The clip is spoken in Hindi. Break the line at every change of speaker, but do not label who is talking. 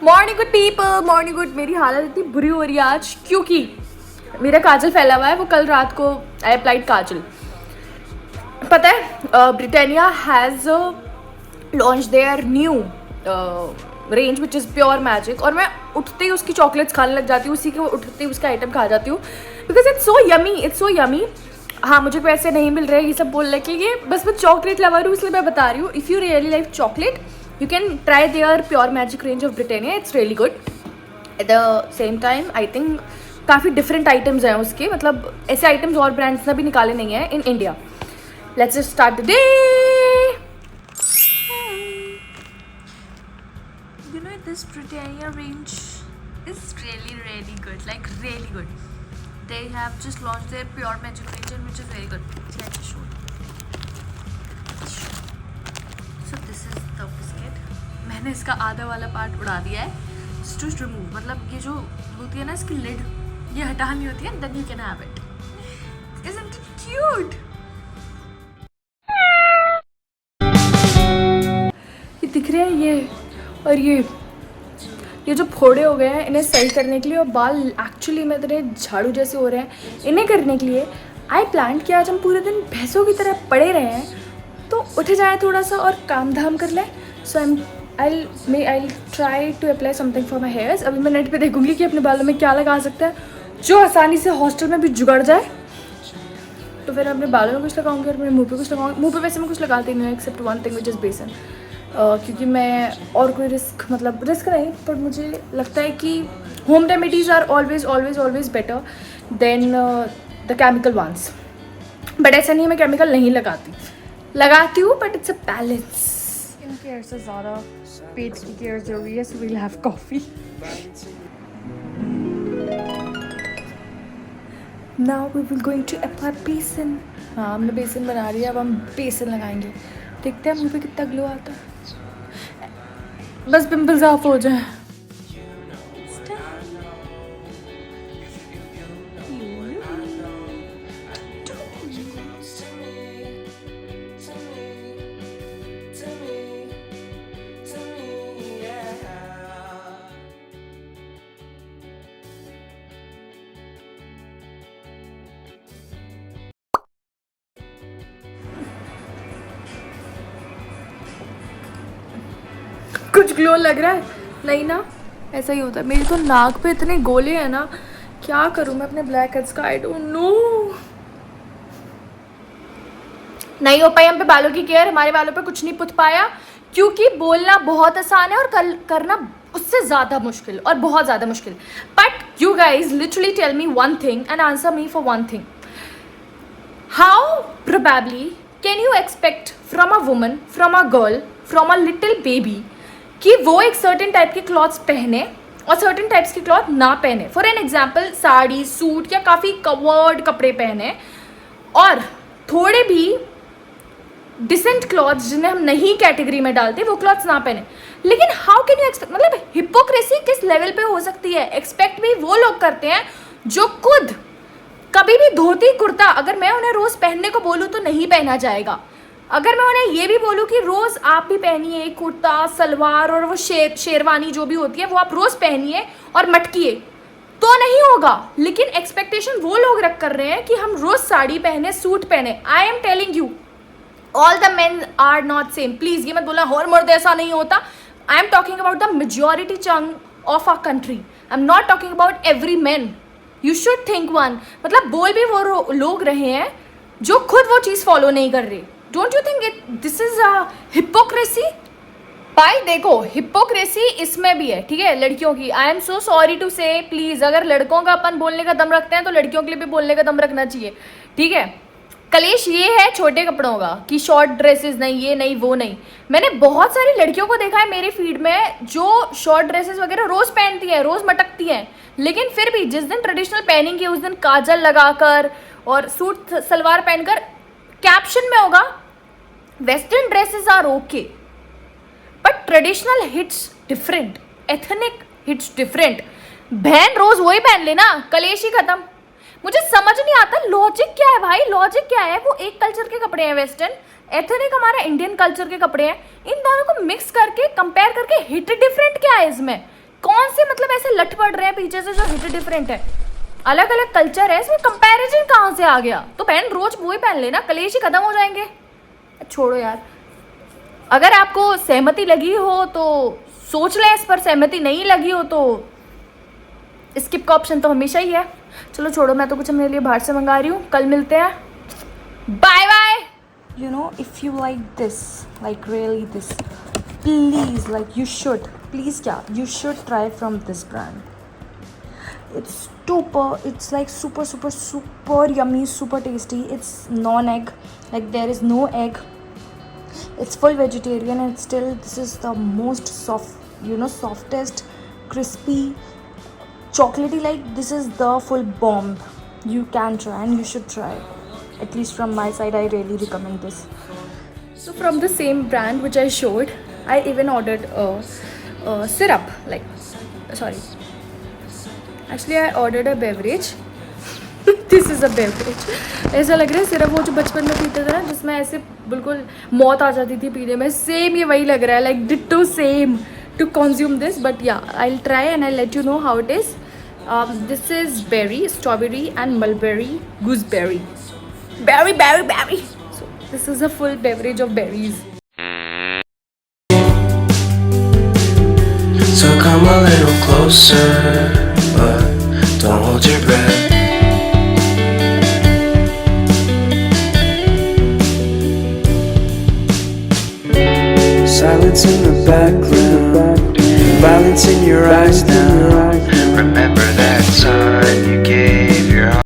Morning good people, morning good. मेरी हालत इतनी बुरी हो रही है आज क्योंकि मेरा काजल फैला हुआ है। वो कल रात को आई अप्लाइड काजल। पता है Britannia has launch their new range which is pure magic, और मैं उठते ही उसकी चॉकलेट्स खाने लग जाती हूँ, उसी के उठते ही उसका आइटम खा जाती हूँ बिकॉज इट्स सो यमी। हाँ, मुझे पैसे नहीं मिल रहे ये सब बोलने के लिए, बस मैं चॉकलेट लवर हूँ इसलिए मैं बता रही हूँ। If you really like chocolate you can try their pure magic range of Britannia. It's really good. At the same time I think काफ़ी different items हैं उसके, मतलब ऐसे items और brands ने भी निकाले नहीं हैं in India. Let's just start the day. You know, this Britannia range is really good, like really good. They have just launched their pure magic range which is very good. Let's just show. So this is the biscuit. मैंने इसका आधा वाला पार्ट उड़ा दिया है just to remove, मतलब ये जो होती है ना इसकी लिड, ये हटानी होती है, then you can have it. Isn't it cute? ये दिख रहे हैं ये, और ये जो फोड़े हो गए हैं इन्हें सही करने के लिए, और बाल एक्चुअली में इतने झाड़ू जैसे हो रहे हैं, इन्हें करने के लिए आई प्लान कि आज हम पूरे दिन भैंसों की तरह पड़े रहे हैं तो उठ जाए थोड़ा सा और काम धाम कर लें। सो I'll try to apply something for my hairs. अभी मैं नेट पे देखूंगी कि अपने बालों में क्या लगा सकते हैं जो आसानी से हॉस्टल में भी जुगाड़ जाए, तो फिर अपने बालों में कुछ लगाऊंगी और अपने मुंह पे कुछ लगाऊंगी। मुंह पे वैसे मैं कुछ लगाती नहीं हूँ except one thing which is बेसन, क्योंकि मैं और कोई रिस्क नहीं, पर मुझे लगता है कि home remedies are always better than the chemical ones. But ऐसा नहीं है मैं केमिकल नहीं लगाती हूँ, but it's a balance. Skin care से ज़्यादा पेट की केयर ज़रूरी है, so we'll have coffee. Now we will going to apply besan. हाँ, हमने बेसन बना रही है, अब हम बेसन लगाएंगे। देखते हैं मुँह पे कितना ग्लो आता है, बस पिंपल्स ऑफ हो जाए। कुछ ग्लो लग रहा है? नहीं ना, ऐसा ही होता है। मेरी तो नाक पे इतने गोले हैं ना, क्या करूं मैं अपने ब्लैक हेड्स का, आई डोंट नो। नहीं हो पाई हम पे बालों की केयर, हमारे बालों पे कुछ नहीं पुत पाया, क्योंकि बोलना बहुत आसान है और करना उससे ज़्यादा मुश्किल, और बहुत ज़्यादा मुश्किल। But you guys literally tell me one thing and answer me for one thing. How probably can you expect from a woman, from a girl, from a little baby कि वो एक सर्टेन टाइप के क्लॉथ्स पहने और सर्टेन टाइप्स के क्लॉथ ना पहने। For an example, sari, suit या काफ़ी कवर्ड कपड़े पहने, और थोड़े भी डिसेंट क्लॉथ्स जिन्हें हम नहीं कैटेगरी में डालते वो क्लॉथ्स ना पहने। लेकिन हाउ कैन यू एक्सपेक्ट, मतलब हिपोक्रेसी किस लेवल पे हो सकती है? एक्सपेक्ट भी वो लोग करते हैं जो खुद कभी भी धोती कुर्ता, अगर मैं उन्हें रोज़ पहनने को बोलूँ तो नहीं पहना जाएगा। अगर मैं उन्हें ये भी बोलूँ कि रोज़ आप भी पहनिए कुर्ता सलवार और वो शेरवानी जो भी होती है वो आप रोज़ पहनिए और मटकिए, तो नहीं होगा। लेकिन एक्सपेक्टेशन वो लोग रख कर रहे हैं कि हम रोज़ साड़ी पहने, सूट पहने। I am telling you, all the men are not same. Please ये मत बोलना हर मर्द ऐसा नहीं होता। I am talking about the majority chunk of our country. I am not talking about every man. You should think one, मतलब बोल भी वो लोग रहे हैं जो खुद वो चीज़ फॉलो नहीं कर रहे। Don't you think this is a hypocrisy? भाई देखो, हिपोक्रेसी इसमें भी है, ठीक है, लड़कियों की। I am so sorry to say, please अगर लड़कों का अपन बोलने का दम रखते हैं तो लड़कियों के लिए भी बोलने का दम रखना चाहिए, ठीक है। कलेश ये है छोटे कपड़ों का कि शॉर्ट ड्रेसेस नहीं, ये नहीं, वो नहीं। मैंने बहुत सारी लड़कियों को देखा है मेरे फीड में जो शॉर्ट ड्रेसेस वगैरह रोज़ पहनती हैं, रोज़ मटकती हैं, लेकिन फिर भी जिस दिन ट्रेडिशनल पहनेंगी उस दिन काजल लगाकर और सूट सलवार पहनकर, कैप्शन में होगा western dresses are okay but traditional hits different, ethnic hits different. बहन रोज वही पहन लेना, कलेश ही खत्म। मुझे समझ नहीं आता लॉजिक क्या है भाई, लॉजिक क्या है? वो एक कल्चर के कपड़े हैं, वेस्टर्न, एथनिक हमारा इंडियन कल्चर के कपड़े हैं। इन दोनों को मिक्स करके कंपेयर करके हिट डिफरेंट क्या है इसमें? कौन से मतलब ऐसे लट पड़ रहे हैं पीछे से जो हिट डिफरेंट है, अलग अलग कल्चर है, इसमें कंपैरिजन कहाँ से आ गया? तो बहन रोज वो ही पहन लेना, कलेश ही खत्म हो जाएंगे। छोड़ो यार, अगर आपको सहमति लगी हो तो सोच लें इस पर, सहमति नहीं लगी हो तो स्किप का ऑप्शन तो हमेशा ही है। चलो छोड़ो, मैं तो कुछ अपने लिए बाहर से मंगा रही हूँ, कल मिलते हैं, bye bye. You know, if you like this, like really this, please, like you should, please क्या, you should try from this brand. It's super, it's like super yummy, super tasty. It's non-egg, like there is no egg. It's full vegetarian and still this is the most soft, you know, softest, crispy, chocolatey, like this is the full bomb. You can try and you should try. At least from my side, I really recommend this. So from the same brand which I showed, I even ordered a syrup, like, sorry, actually I ordered a beverage. This is a beverage. ऐसा लग रहा है सिर्फ वो जो बचपन में पीते थे ना, जिसमें ऐसे बिल्कुल मौत आ जाती थी पीने में, सेम ये वही लग रहा है, like ditto same to consume this. But yeah, I'll try and I'll let you know how it is. This is berry, strawberry and mulberry, gooseberry. Berry. So this is a full beverage of berries.
So come a little closer, but don't hold your breath. Silence in the background, violence in your eyes now. Remember that time